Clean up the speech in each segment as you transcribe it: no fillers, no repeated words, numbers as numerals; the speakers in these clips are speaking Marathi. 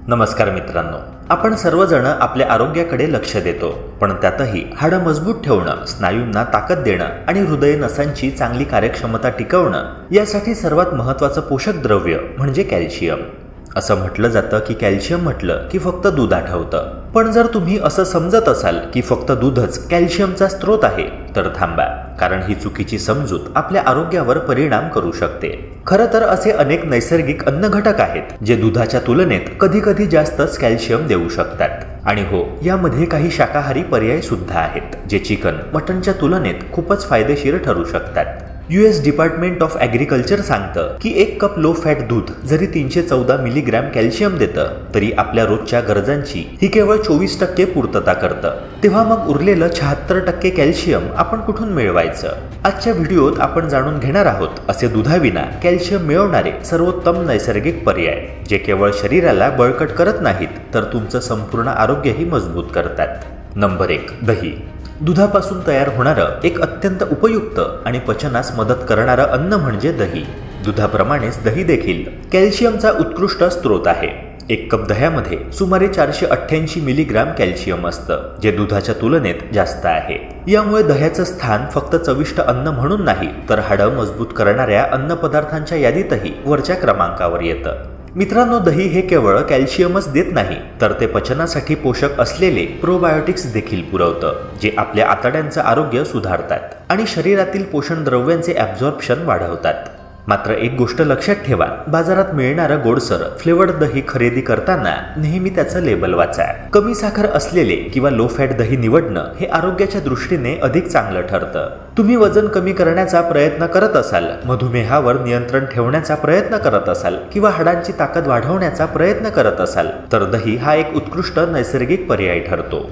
नमस्कार मित्रांनो, आपण सर्वजण आपल्या आरोग्याकडे लक्ष देतो, पण त्यातही हाडं मजबूत ठेवणं, स्नायूंना ताकद देणं आणि हृदय नसांची चांगली कार्यक्षमता टिकवणं यासाठी सर्वात महत्त्वाचं पोषक द्रव्य म्हणजे कॅल्शियम. असं म्हटलं जातं की कॅल्शियम म्हटलं की फक्त दूध आठवतं. पण जर तुम्ही असं समजत असाल की फक्त दूधच कॅल्शियमचा स्रोत आहे तर थांबा, कारण ही चुकीची समजूत आपल्या आरोग्यावर परिणाम करू शकते. खरं तर असे अनेक नैसर्गिक अन्न घटक आहेत जे दुधाच्या तुलनेत कधी कधी जास्तच कॅल्शियम देऊ शकतात. आणि हो, यामध्ये काही शाकाहारी पर्याय सुद्धा आहेत जे चिकन, मटनच्या तुलनेत खूपच फायदेशीर ठरू शकतात. US डिपार्टमेंट ऑफ ॲग्रिकल्चर सांगतं की 1 कप लो फॅट दूध जरी 314 मिलीग्रॅम कॅल्शियम देतं तरी आपल्या रोजच्या गरजांची ही केवळ 24% पूर्तता करतं. तेव्हा मग उरलेलं 76% कॅल्शियम आपण कुठून मिळवायचं? आजच्या व्हिडिओत आपण जाणून घेणार आहोत असे दुधाविना कॅल्शियम मिळवणारे सर्वोत्तम नैसर्गिक पर्याय जे केवळ शरीराला बळकट करत नाहीत तर तुमचं संपूर्ण आरोग्यही मजबूत करतात. नंबर 1, दही. दुधापासून तयार होणारं एक अत्यंत उपयुक्त आणि पचनास मदत करणारं अन्न म्हणजे दही. दुधाप्रमाणेच दही देखील कॅल्शियमचा उत्कृष्ट स्रोत आहे. 1 कप दह्यामध्ये सुमारे 488 मिलीग्रॅम कॅल्शियम असतं, जे दुधाच्या तुलनेत जास्त आहे. यामुळे दह्याचं स्थान फक्त चविष्ट अन्न म्हणून नाही तर हाडं मजबूत करणाऱ्या अन्नपदार्थांच्या यादीतही वरच्या क्रमांकावर येतं. मित्रांनो, दही हे केवळ कॅल्शियमच देत नाही तर ते पचनासाठी पोषक असलेले प्रोबायोटिक्स देखील पुरवतं, जे आपल्या आतड्यांचं आरोग्य सुधारतात आणि शरीरातील पोषण द्रव्यांचे ॲब्झॉर्प्शन वाढवतात. मात्र एक गोष्ट लक्षात ठेवा, बाजारात मिळणारं गोडसर फ्लेवर्ड दही खरेदी करताना नेहमी त्याचं लेबल वाचा. कमी साखर असलेले किंवा लो फॅट दही निवडणं हे आरोग्याच्या दृष्टीने अधिक चांगलं ठरतं. तुम्ही वजन कमी करण्याचा प्रयत्न करत असाल, मधुमेहावर नियंत्रण ठेवण्याचा प्रयत्न करत असाल किंवा हाडांची ताकद वाढवण्याचा प्रयत्न करत असाल तर दही हा एक उत्कृष्ट नैसर्गिक पर्याय ठरतो.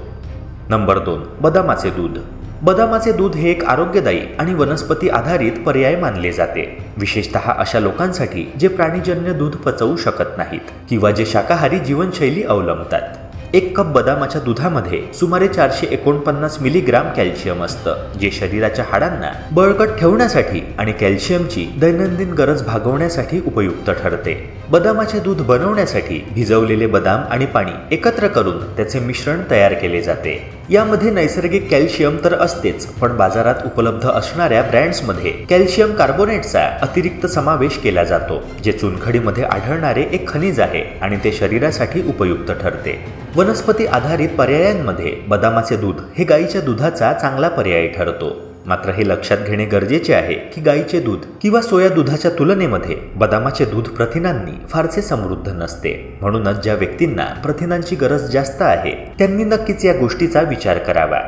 नंबर 2, बदामाचे दूध. बदामाचे दूध हे एक आरोग्यदायी आणि वनस्पती आधारित पर्याय मानले जाते, विशेषतः अशा लोकांसाठी जे प्राणीजन्य दूध पचवू शकत नाहीत किंवा जे शाकाहारी जीवनशैली अवलंबतात. 1 कप बदामाच्या दुधामध्ये सुमारे 449 मिलीग्रॅम कॅल्शियम असतं, जे शरीराच्या हाडांना बळकट ठेवण्यासाठी आणि कॅल्शियमची दैनंदिन गरज भागवण्यासाठी उपयुक्त ठरते. बदामाचे दूध बनवण्यासाठी भिजवलेले बदाम आणि पाणी एकत्र करून त्याचे मिश्रण तयार केले जाते. यामध्ये नैसर्गिक कॅल्शियम तर असतेच, पण बाजारात उपलब्ध असणाऱ्या ब्रँड्समध्ये कॅल्शियम कार्बोनेटचा अतिरिक्त समावेश केला जातो, जे चुनखडीमध्ये आढळणारे एक खनिज आहे आणि ते शरीरासाठी उपयुक्त ठरते. वनस्पती आधारित पर्यायांमध्ये बदामाचे दूध हे गाईच्या दुधाचा चांगला पर्याय ठरतो. मात्र हे लक्षात घेणे गरजेचे आहे की गाईचे दूध किंवा सोया दुधाच्या तुलनेमध्ये बदामाचे दूध प्रथिनांनी फारसे समृद्ध नसते. म्हणूनच ज्या व्यक्तींना प्रथिनांची गरज जास्त आहे त्यांनी नक्कीच या गोष्टीचा विचार करावा.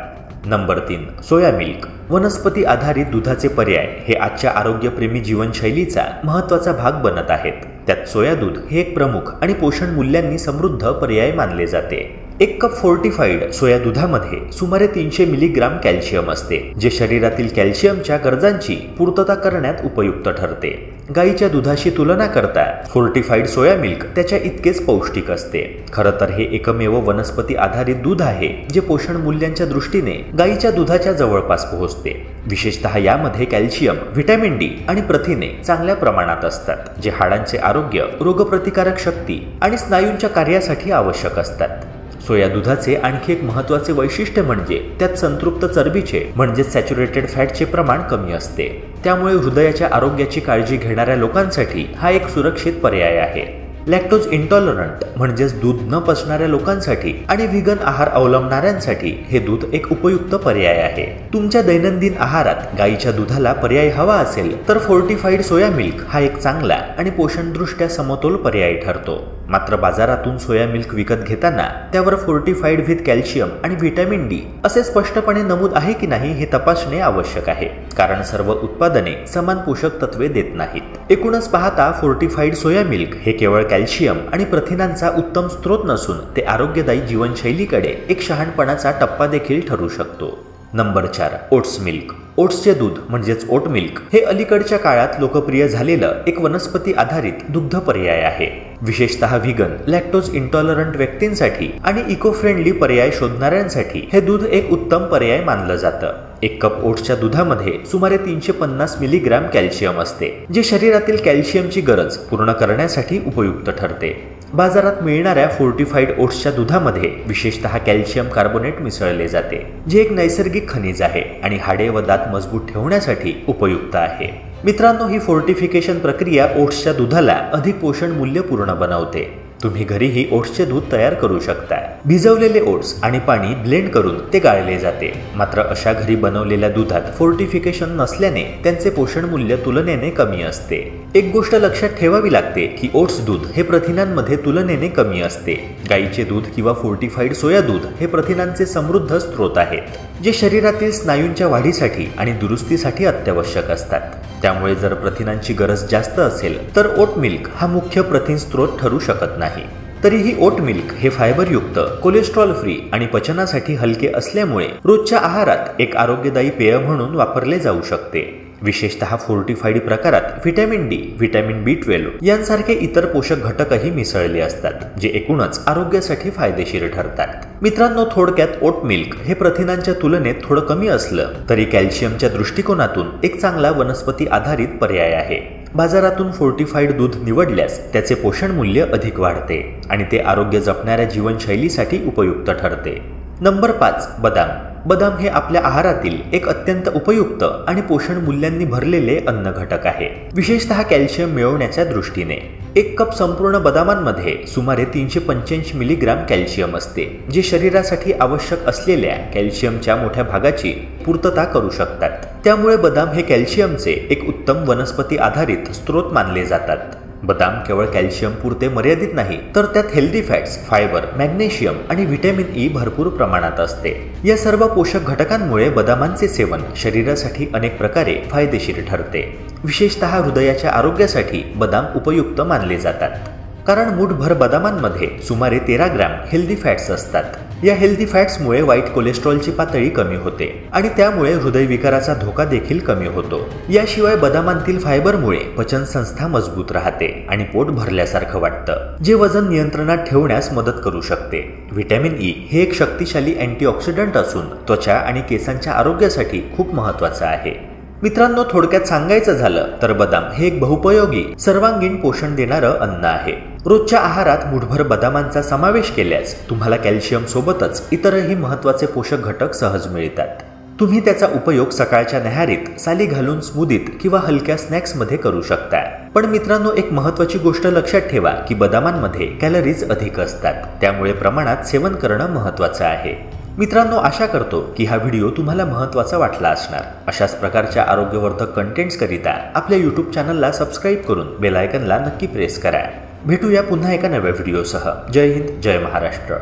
Number 3, soya milk. वनस्पती आधारित दुधाचे पर्याय हे आजच्या आरोग्यप्रेमी जीवनशैलीचा महत्त्वाचा भाग बनत आहेत. त्यात सोया दूध हे एक प्रमुख आणि पोषण मूल्यांनी समृद्ध पर्याय मानले जाते. 1 कप फोर्टिफाईड सोया दुधामध्ये सुमारे 300 मिलीग्रॅम कॅल्शियम असते, जे शरीरातील कॅल्शियमच्या गरजांची पूर्तता करण्यात उपयुक्त ठरते. गाईच्या दुधाशी तुलना करता फोर्टिफाईड सोया मिल्क त्याच्या इतकेच पौष्टिक असते. खरं तर हे एकमेव वनस्पती आधारित दूध आहे जे पोषण मूल्यांच्या दृष्टीने गाईच्या दुधाच्या जवळपास पोहोचते. विशेषतः यामध्ये कॅल्शियम, व्हिटॅमिन डी आणि प्रथिने चांगल्या प्रमाणात असतात, जे हाडांचे आरोग्य, रोगप्रतिकारक शक्ती आणि स्नायूंच्या कार्यासाठी आवश्यक असतात. सोया दुधाचे आणखी एक महत्त्वाचे वैशिष्ट्य म्हणजे त्यात संतृप्त चरबीचे म्हणजेच सॅच्युरेटेड फॅटचे प्रमाण कमी असते. त्यामुळे हृदयाच्या आरोग्याची काळजी घेणाऱ्या लोकांसाठी हा एक सुरक्षित पर्याय आहे. लॅक्टोज इंटॉलरंट म्हणजेच दूध न पचणाऱ्या लोकांसाठी आणि व्हिगन आहार अवलंबणाऱ्यांसाठी हे दूध एक उपयुक्त पर्याय आहे. तुमच्या दैनंदिन आहारात गाईच्या दुधाला पर्याय हवा असेल तर फोर्टिफाईड सोया मिल्क हा एक चांगला आणि पोषणदृष्ट्या समतोल पर्याय ठरतो. मात्र बाजारातून सोया मिल्क विकत घेताना त्यावर फोर्टिफाईड विथ कॅल्शियम आणि व्हिटॅमिन डी असे स्पष्टपणे नमूद आहे की नाही हे तपासणे आवश्यक आहे, कारण सर्व उत्पादने समान पोषक तत्वे देत नाहीत. एकूणच पाहता फोर्टिफाईड सोया मिल्क हे केवळ कॅल्शियम आणि प्रथिनांचा उत्तम स्रोत नसून ते आरोग्यदायी जीवनशैलीकडे एक शहाणपणाचा टप्पा देखील ठरू शकतो. Number 4, oats milk. ओट्सचे दूध म्हणजेच ओट मिल्क हे अलीकडच्या काळात लोकप्रिय झालेलं एक वनस्पती आधारित दुग्ध पर्याय आहे. विशेषतः व्हिगन, लॅक्टोज इंटॉलरंट व्यक्तींसाठी आणि इको फ्रेंडली पर्याय शोधणाऱ्यांसाठी हे दूध एक उत्तम पर्याय मानलं जातं. 1 कप ओट्सच्या दुधामध्ये सुमारे 350 मिलीग्रॅम कॅल्शियम असते, जे शरीरातील कॅल्शियमची गरज पूर्ण करण्यासाठी उपयुक्त ठरते. बाजारात मिळणाऱ्या फोर्टिफाईड ओट्सच्या दुधामध्ये विशेषतः कॅल्शियम कार्बोनेट मिसळले जाते, जे एक नैसर्गिक खनिज आहे आणि हाडे व दात मजबूत ठेवण्यासाठी उपयुक्त आहे। मित्रांनो, ही फोर्टिफिकेशन प्रक्रिया ओट्सच्या दुधाला अधिक पोषण मूल्यपूर्ण बनवते। तुम्ही घरीही ओट्सचे दूध तयार करू शकता। भिजवलेले ओट्स आणि पाणी ब्लेंड करून ते गाळले जाते। मात्र अशा घरी बनवलेल्या दुधात फोर्टिफिकेशन नसल्याने त्यांचे पोषण मूल्य तुलनेने कमी असते। एक गोष्ट लक्षात ठेवावी लागते की ओट्स दूध हे प्रथिनांमध्ये तुलनेने कमी असते। गाईचे दूध किंवा फोर्टिफाईड सोया दूध हे प्रथिनांचे समृद्ध स्रोत आहेत, जे शरीरातील स्नायूंच्या वाढीसाठी आणि दुरुस्तीसाठी अत्यावश्यक असतात। त्यामुळे जर प्रथिनांची गरज जास्त असेल तर ओट मिल्क हा मुख्य प्रथिन स्रोत ठरू शकत नाही। तरीही ओट मिल्क हे फायबरयुक्त, कोलेस्ट्रॉल फ्री आणि पचनासाठी हलके असल्यामुळे रोजच्या आहारात एक आरोग्यदायी पेय म्हणून वापरले जाऊ शकते। विशेषतः फोर्टिफाईड प्रकारात व्हिटॅमिन डी, व्हिटॅमिन B12 यांसारखे इतर पोषक घटकही मिसळले असतात, जे एकूणच आरोग्यासाठी फायदेशीर ठरतात। मित्रांनो, थोडक्यात ओट मिल्क हे प्रथिनांच्या तुलनेत थोडं कमी असलं तरी कॅल्शियमच्या दृष्टिकोनातून एक चांगला वनस्पती आधारित पर्याय आहे। बाजारातून फोर्टिफाईड दूध निवडल्यास त्याचे पोषण मूल्य अधिक वाढते आणि ते आरोग्य जपणाऱ्या जीवनशैलीसाठी उपयुक्त ठरते। नंबर 5, बदाम। बदाम हे आपल्या आहारातील एक अत्यंत उपयुक्त आणि पोषण मूल्यांनी भरलेले अन्न घटक आहे, विशेषतः कॅल्शियम मिळवण्याच्या दृष्टीने। एक कप संपूर्ण बदामांमध्ये सुमारे 385 मिलीग्राम कॅल्शियम असते, जे शरीरासाठी आवश्यक असलेल्या कॅल्शियमच्या मोठ्या भागाची पूर्तता करू शकतात। त्यामुळे बदाम हे कॅल्शियमचे एक उत्तम वनस्पती आधारित स्रोत मानले जातात। बदाम केवळ कॅल्शियम पुरते मर्यादित नाही, तर त्यात हेल्दी फॅट्स, फायबर, मॅग्नेशियम आणि व्हिटॅमिन ई भरपूर प्रमाणात असते। या सर्व पोषक घटकांमुळे बदामांचे सेवन शरीरासाठी अनेक प्रकारे फायदेशीर ठरते। विशेषतः हृदयाच्या आरोग्यासाठी बदाम उपयुक्त मानले जातात, कारण मूठभर बदामांमध्ये सुमारे 13 ग्रॅम हेल्दी फॅट्स असतात। या हेल्दी फॅट्समुळे वाईट कोलेस्ट्रॉलची पातळी कमी होते आणि त्यामुळे हृदयविकाराचा धोका देखील कमी होतो। याशिवाय बदामांतील फायबरमुळे पचनसंस्था मजबूत राहते आणि पोट भरल्यासारखं वाटतं, जे वजन नियंत्रणात ठेवण्यास मदत करू शकते। व्हिटॅमिन ई हे एक शक्तिशाली अँटीऑक्सिडंट असून त्वचा आणि केसांच्या आरोग्यासाठी खूप महत्त्वाचं आहे। मित्रांनो, थोडक्यात सांगायचं झालं तर बदाम हे एक बहुपयोगी, सर्वांगीण पोषण देणारं अन्न आहे। रोजच्या आहारात मुठभर बदामांचा समावेश केल्यास तुम्हाला कॅल्शियम सोबतच इतरही महत्त्वाचे पोषक घटक सहज मिळतात। तुम्ही त्याचा उपयोग सकाळच्या न्याहारीत, साली घालून स्मूदीत किंवा हलक्या स्नॅक्समध्ये करू शकता। पण मित्रांनो, एक महत्त्वाची गोष्ट लक्षात ठेवा की बदामांमध्ये कॅलरीज अधिक असतात, त्यामुळे प्रमाणात सेवन करणं महत्त्वाचं आहे। मित्रांनो, आशा करतो की हा व्हिडिओ तुम्हाला महत्त्वाचा वाटला असणार। अशाच प्रकारच्या आरोग्यवर्धक कंटेंट्सकरिता आपल्या यूट्यूब चॅनलला सबस्क्राईब करून बेल आयकनला नक्की प्रेस करा। भेटूया पुन्हा एका नव्या व्हिडिओसह। जय हिंद, जय महाराष्ट्र।